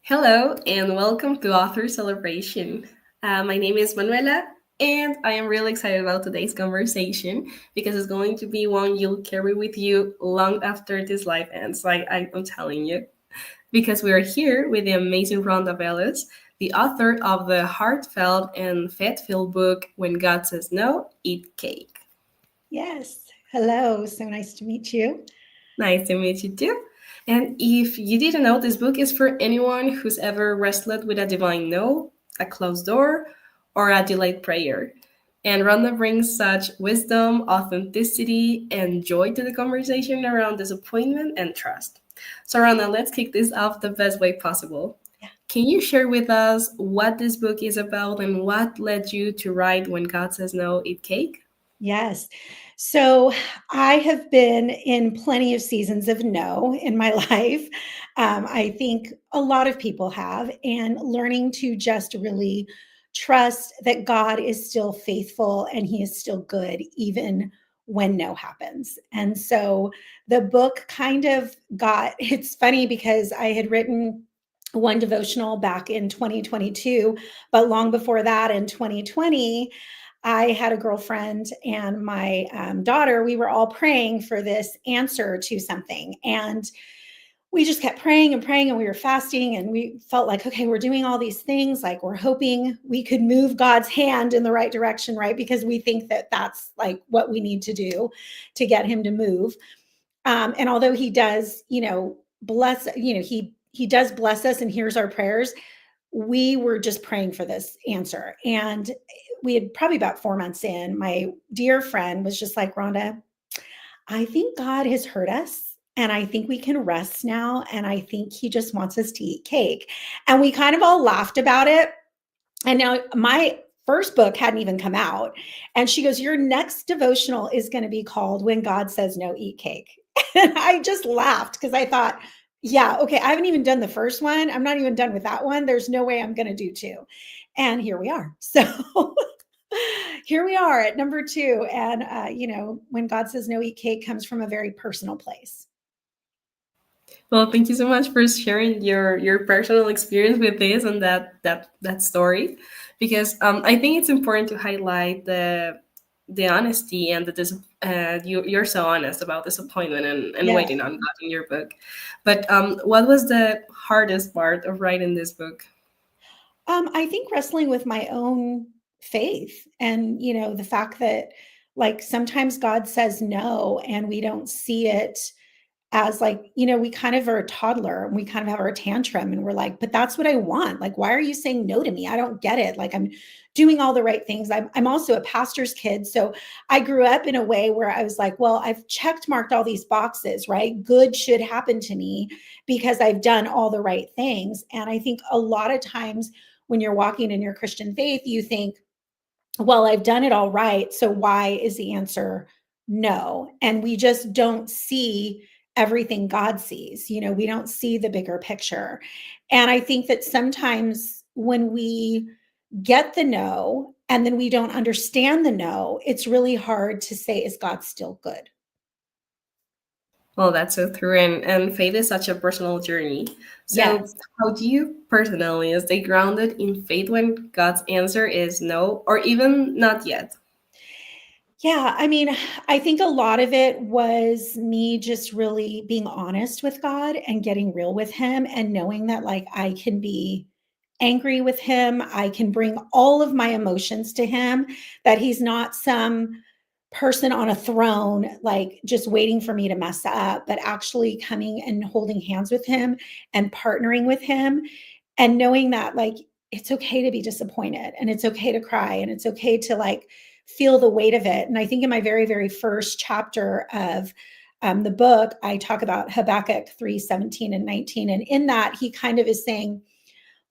Hello and welcome to Author Celebration. My name is Manuela, and I am really excited about today's conversation because it's going to be one you'll carry with you long after this life ends, like I'm telling you. Because we are here with the amazing Rhonda Velez, the author of the heartfelt and faith-filled book, When God Says No, Eat Cake. Yes. Hello. So nice to meet you. Nice to meet you too. And if you didn't know, this book is for anyone who's ever wrestled with a divine no, a closed door, or a delayed prayer. And Rhonda brings such wisdom, authenticity, and joy to the conversation around disappointment and trust. So, Rhonda, let's kick this off the best way possible. Yeah. Can you share with us what this book is about and what led you to write When God Says No, Eat Cake? Yes. So I have been in plenty of seasons of no in my life. I think a lot of people have, and learning to just really trust that God is still faithful and he is still good, even when no happens. And so the book kind of it's funny because I had written one devotional back in 2022, but long before that in 2020, I had a girlfriend and my daughter. We were all praying for this answer to something. And we just kept praying and praying, and we were fasting. And we felt like, okay, we're doing all these things. Like, we're hoping we could move God's hand in the right direction, right? Because we think that that's like what we need to do to get him to move. And although he does, bless, he does bless us and hears our prayers, we were just praying for this answer. And we had probably about 4 months in, my dear friend was just like, Rhonda, I think God has heard us. And I think we can rest now. And I think he just wants us to eat cake. And we kind of all laughed about it. And now my first book hadn't even come out. And she goes, your next devotional is going to be called When God Says No, Eat Cake. And I just laughed because I thought, yeah, okay, I haven't even done the first one. I'm not even done with that one. There's no way I'm going to do two. And here we are. So here we are at number two. And, when God says no, eat cake comes from a very personal place. Well, thank you so much for sharing your personal experience with this and that story, because I think it's important to highlight the honesty and you're so honest about disappointment and Yeah. waiting on God in your book. But what was the hardest part of writing this book? I think wrestling with my own faith and, the fact that like sometimes God says no and we don't see it as like, we kind of are a toddler and we kind of have our tantrum and we're like, but that's what I want. Like, why are you saying no to me? I don't get it. Like, I'm doing all the right things. I'm also a pastor's kid. So I grew up in a way where I was like, well, I've checked marked all these boxes, right? Good should happen to me because I've done all the right things. And I think a lot of times when you're walking in your Christian faith, you think, well, I've done it all right. So why is the answer no? And we just don't see everything God sees. We don't see the bigger picture. And I think that sometimes when we get the no and then we don't understand the no, it's really hard to say, is God still good? Well, that's so true, and faith is such a personal journey. So, Yes. how do you personally stay grounded in faith when God's answer is no, or even not yet? Yeah, I mean, I think a lot of it was me just really being honest with God and getting real with him and knowing that like I can be angry with him, I can bring all of my emotions to him, that he's not some person on a throne like just waiting for me to mess up, but actually coming and holding hands with him and partnering with him and knowing that like it's okay to be disappointed and it's okay to cry and it's okay to like feel the weight of it. And I think in my very, very first chapter of the book, I talk about Habakkuk 3:17 and 19. And in that, he kind of is saying,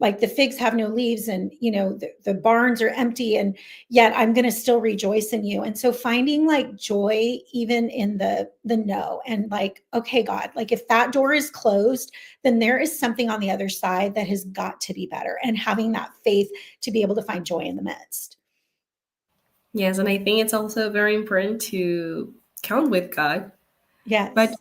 like, the figs have no leaves and, the barns are empty, and yet I'm going to still rejoice in you. And so finding like joy even in the no, and like, okay, God, like if that door is closed, then there is something on the other side that has got to be better, and having that faith to be able to find joy in the midst. Yes, and I think it's also very important to count with God. But Yes.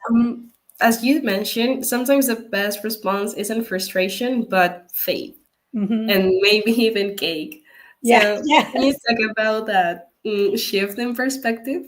as you mentioned, sometimes the best response isn't frustration, but faith, Hmm. and maybe even cake. Yeah. So, can you Yes. talk about that shift in perspective?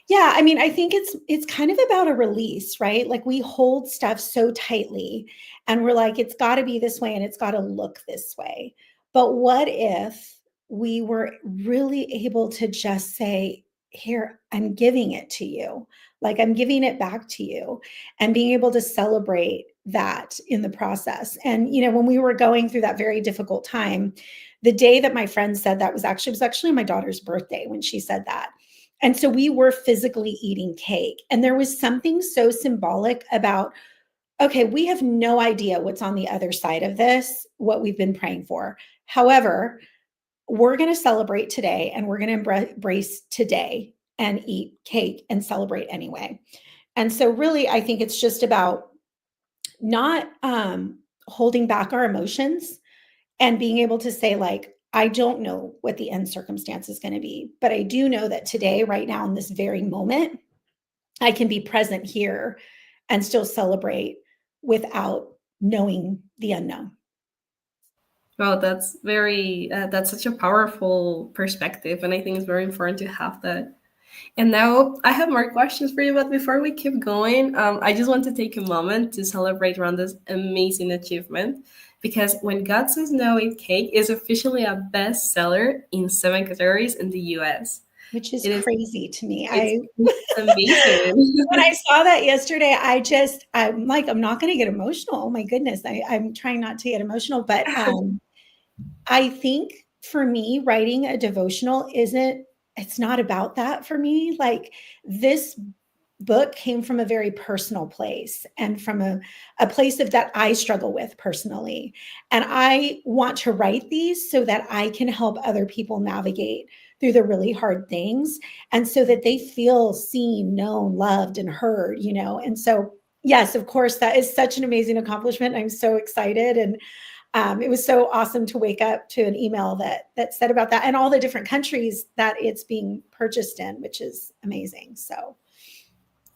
Yeah, I mean, I think it's kind of about a release, right? Like we hold stuff so tightly and we're like it's got to be this way and it's got to look this way. But what if we were really able to just say, "Here, I'm giving it to you." Like I'm giving it back to you and being able to celebrate that in the process. And when we were going through that very difficult time, the day that my friend said that was actually my daughter's birthday when she said that, and so we were physically eating cake. And there was something so symbolic about, okay, we have no idea what's on the other side of this, what we've been praying for. However, we're going to celebrate today and we're going to embrace today and eat cake and celebrate anyway. And so, really, I think it's just about not holding back our emotions and being able to say, like, I don't know what the end circumstance is going to be, but I do know that today, right now, in this very moment, I can be present here and still celebrate without knowing the unknown. Well, that's such a powerful perspective, and I think it's very important to have that. And now I have more questions for you, but before we keep going, I just want to take a moment to celebrate Rhonda's amazing achievement, because When God Says No, Eat Cake is officially a bestseller in 7 categories in the US. Which is It is crazy to me. it's, I it's amazing. When I saw that yesterday, I'm like, I'm not going to get emotional. Oh my goodness, I'm trying not to get emotional, but I think for me, writing a devotional it's not about that for me. Like this book came from a very personal place and from a place of that I struggle with personally. And I want to write these so that I can help other people navigate through the really hard things and so that they feel seen, known, loved, and heard. And so, yes, of course, that is such an amazing accomplishment. I'm so excited. And it was so awesome to wake up to an email that said about that and all the different countries that it's being purchased in, which is amazing. So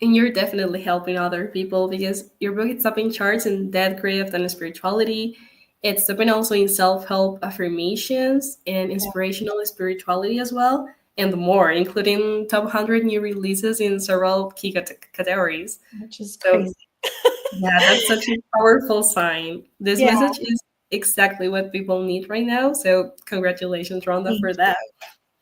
And you're definitely helping other people, because your book is topping charts in death, grief, and spirituality. It's topping also in self-help affirmations and inspirational spirituality as well, and more, including top 100 new releases in several key categories. which is So crazy. yeah, that's such a powerful sign. This Yeah, message is exactly what people need right now. So congratulations, Rhonda, thank for you. that.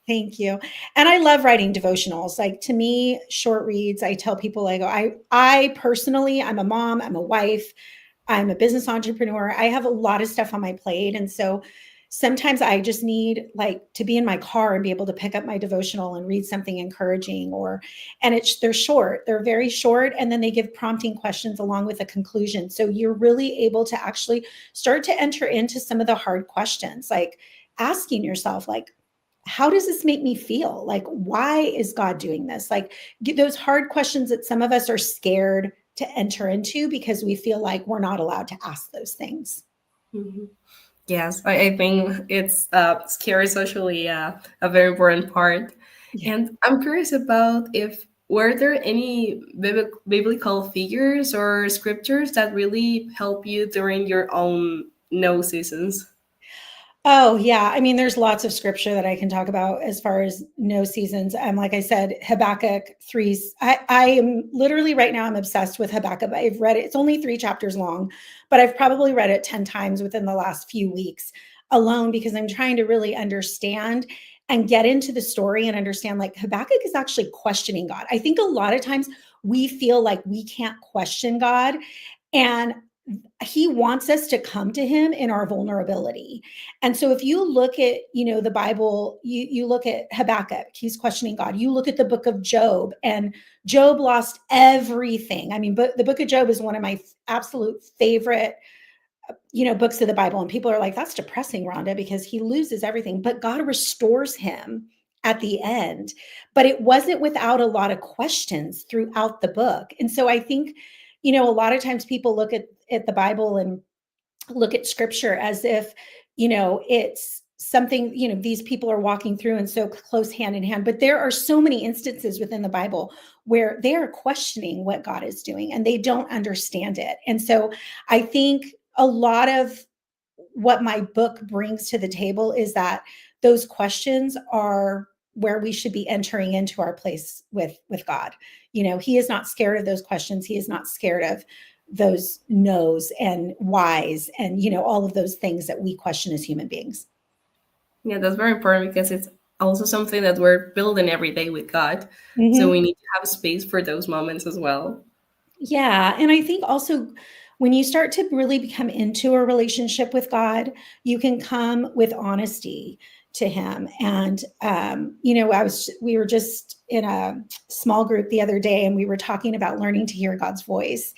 Thank you. And I love writing devotionals. Like to me, short reads, I tell people I personally, I'm a mom, I'm a wife, I'm a business entrepreneur. I have a lot of stuff on my plate. And so sometimes I just need like to be in my car and be able to pick up my devotional and read something encouraging and they're short. They're very short and then they give prompting questions along with a conclusion. So you're really able to actually start to enter into some of the hard questions, like asking yourself like, how does this make me feel? Like, why is God doing this? Like, those hard questions that some of us are scared to enter into because we feel like we're not allowed to ask those things. Mhm. Yes, I think it's scary socially a very important part. Yeah. And I'm curious about if were there any biblical figures or scriptures that really help you during your own no seasons? Oh, yeah. I mean, there's lots of scripture that I can talk about as far as no seasons. Like I said, Habakkuk 3. I am literally right now, I'm obsessed with Habakkuk. I've read it. It's only 3 chapters long, but I've probably read it 10 times within the last few weeks alone because I'm trying to really understand and get into the story and understand like Habakkuk is actually questioning God. I think a lot of times we feel like we can't question God. And he wants us to come to him in our vulnerability. And so if you look at, the Bible, you look at Habakkuk, he's questioning God. You look at the book of Job and Job lost everything. I mean, but the book of Job is one of my absolute favorite, books of the Bible. And people are like, that's depressing, Rhonda, because he loses everything, but God restores him at the end. But it wasn't without a lot of questions throughout the book. And so I think, a lot of times people look at the Bible and look at scripture as if, it's something, these people are walking through and so close hand in hand. But there are so many instances within the Bible where they are questioning what God is doing and they don't understand it. And so I think a lot of what my book brings to the table is that those questions are where we should be entering into our place with God. He is not scared of those questions. He is not scared of those no's and whys and all of those things that we question as human beings. Yeah, that's very important because it's also something that we're building every day with God. So we Mm-hmm. need to have space for those moments as well. Yeah. And I think also when you start to really become into a relationship with God, you can come with honesty to Him. And, we were just in a small group the other day and we were talking about learning to hear God's voice.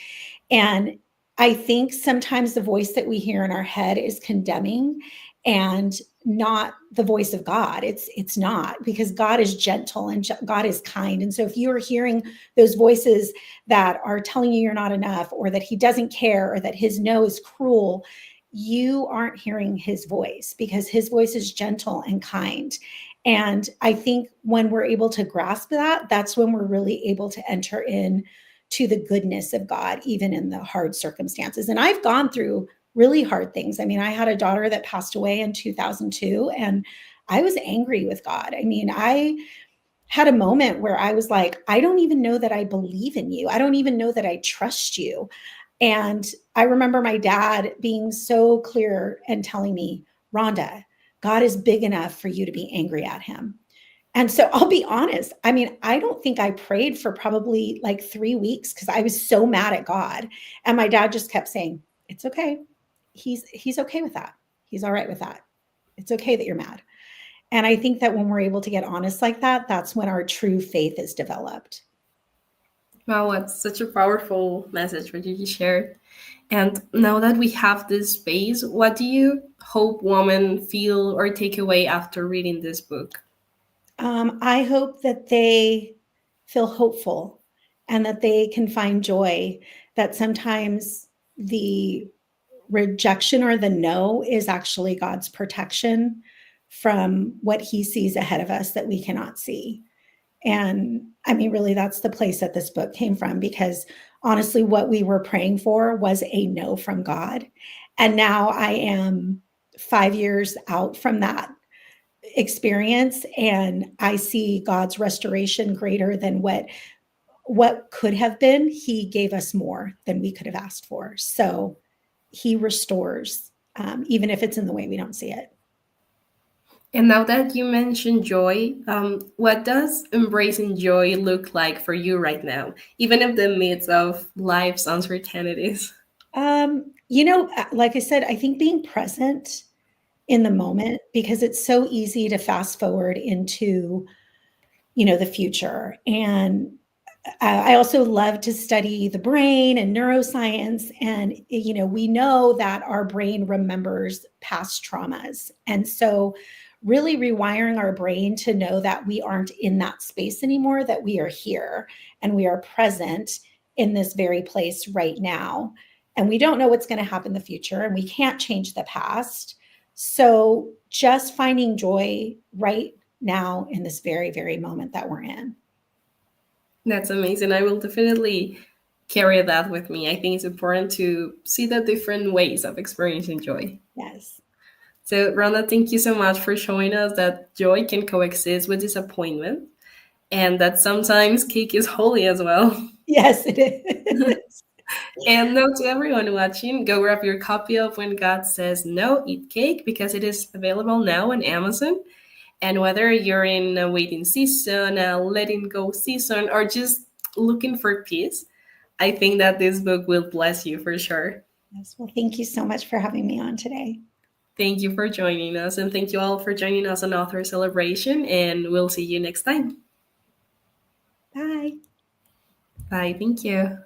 And I think sometimes the voice that we hear in our head is condemning and not the voice of God. It's not, because God is gentle and God is kind. And so if you are hearing those voices that are telling you you're not enough, or that He doesn't care, or that His no is cruel, you aren't hearing His voice, because His voice is gentle and kind. And I think when we're able to grasp that, that's when we're really able to enter in to the goodness of God, even in the hard circumstances. And I've gone through really hard things. I mean, I had a daughter that passed away in 2002, and I was angry with God. I mean, I had a moment where I was like, I don't even know that I believe in you. I don't even know that I trust you. And I remember my dad being so clear and telling me, Rhonda, God is big enough for you to be angry at Him. And so I'll be honest. I mean, I don't think I prayed for probably like 3 weeks because I was so mad at God. And my dad just kept saying, it's okay. He's okay with that. He's all right with that. It's okay that you're mad. And I think that when we're able to get honest like that, that's when our true faith is developed. Wow, it's such a powerful message what you just shared. And now that we have this space, what do you hope women feel or take away after reading this book? I hope that they feel hopeful and that they can find joy, that sometimes the rejection or the no is actually God's protection from what He sees ahead of us that we cannot see. And I mean, really, that's the place that this book came from, because honestly, what we were praying for was a no from God. And now I am 5 years out from that experience, and I see God's restoration greater than what could have been. He gave us more than we could have asked for. So He restores, even if it's in the way we don't see it. And now that you mentioned joy, what does embracing joy look like for you right now, even in the midst of life's uncertainties? Like I said, I think being present in the moment, because it's so easy to fast forward into, the future. And I also love to study the brain and neuroscience. And, we know that our brain remembers past traumas. And so, really rewiring our brain to know that we aren't in that space anymore, that we are here and we are present in this very place right now. And we don't know what's going to happen in the future, and we can't change the past. So, just finding joy right now in this very, very moment that we're in. That's amazing. I will definitely carry that with me. I think it's important to see the different ways of experiencing joy. Yes. So, Rhonda, thank you so much for showing us that joy can coexist with disappointment and that sometimes cake is holy as well. Yes, it is. And now to everyone watching, go grab your copy of When God Says No, Eat Cake, because it is available now on Amazon. And whether you're in a waiting season, a letting go season, or just looking for peace, I think that this book will bless you for sure. Yes. Well, thank you so much for having me on today. Thank you for joining us, and thank you all for joining us on Author Celebration, and we'll see you next time. Bye. Bye. Thank you.